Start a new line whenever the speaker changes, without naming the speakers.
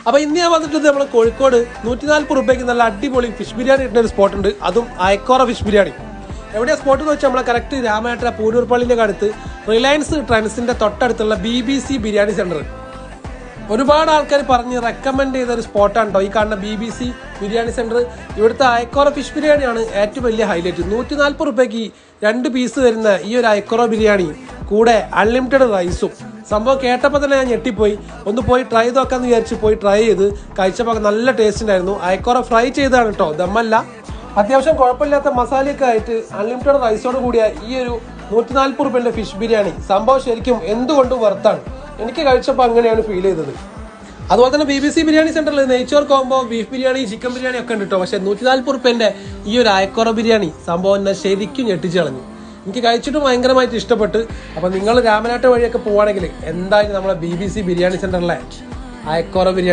അപ്പോൾ ഇന്ന് ഞാൻ വന്നിട്ടുള്ളത് നമ്മൾ കോഴിക്കോട് 140 രൂപയ്ക്ക് നല്ല അടിപൊളി ഫിഷ് ബിരിയാണി കിട്ടുന്ന ഒരു സ്പോട്ട് ഉണ്ട്. അതും അയക്കോറ ഫിഷ് ബിരിയാണി. എവിടെയാണ് സ്പോട്ട് എന്ന് വെച്ചാൽ നമ്മളെ കറക്റ്റ് രാമേട്ട പൂരൂർ പള്ളിൻ്റെ അടുത്ത് റിലയൻസ് ട്രെൻഡ്സിൻ്റെ തൊട്ടടുത്തുള്ള BBC ബിരിയാണി സെൻറ്റർ. ഒരുപാട് ആൾക്കാർ പറഞ്ഞ് റെക്കമെൻഡ് ചെയ്ത ഒരു സ്പോട്ടാണ് കേട്ടോ ഈ കാണുന്ന BBC ബിരിയാണി സെൻറ്റർ. ഇവിടുത്തെ അയക്കോറ ഫിഷ് ബിരിയാണിയാണ് ഏറ്റവും വലിയ ഹൈലൈറ്റ്. 140 രൂപയ്ക്ക് 2 പീസ് വരുന്ന ഈ ഒരു അയക്കോറ ബിരിയാണി കൂടെ അൺലിമിറ്റഡ് റൈസും. സംഭവം കേട്ടപ്പോൾ തന്നെ ഞാൻ ഞെട്ടിപ്പോയി. ഒന്ന് പോയി ട്രൈ നോക്കാമെന്ന് വിചാരിച്ച് പോയി ട്രൈ ചെയ്ത് കഴിച്ചപ്പോൾ നല്ല ടേസ്റ്റ് ഉണ്ടായിരുന്നു. അയക്കോറ ഫ്രൈ ചെയ്തതാണ് കേട്ടോ, ദമ്മല്ല. അത്യാവശ്യം കുഴപ്പമില്ലാത്ത മസാലയൊക്കെ ആയിട്ട് അൺലിമിറ്റഡ് റൈസോട് കൂടിയ ഈ ഒരു 140 രൂപയുടെ ഫിഷ് ബിരിയാണി സംഭവം ശരിക്കും എന്തുകൊണ്ടും വർത്താണ്. എനിക്ക് കഴിച്ചപ്പോൾ അങ്ങനെയാണ് ഫീൽ ചെയ്തത്. അതുപോലെ തന്നെ BBC ബിരിയാണി സെന്ററിൽ നെയ്ച്ചോർ combo, beef biryani, chicken biryani ഒക്കെ ഉണ്ട് കേട്ടോ. പക്ഷേ 140 രൂപേൻ്റെ ഈ ഒരു അയക്കോറ ബിരിയാണി സംഭവം എന്നെ ശരിക്കും ഞെട്ടിച്ച് കളഞ്ഞു. എനിക്ക് കഴിച്ചിട്ട് ഭയങ്കരമായിട്ട് ഇഷ്ടപ്പെട്ട്. അപ്പോൾ നിങ്ങൾ രാമനാട്ട് വഴിയൊക്കെ പോവുകയാണെങ്കിൽ എന്തായാലും നമ്മളെ BBC ബിരിയാണി സെന്ററിലെ അയക്കോറ ബിരിയാണി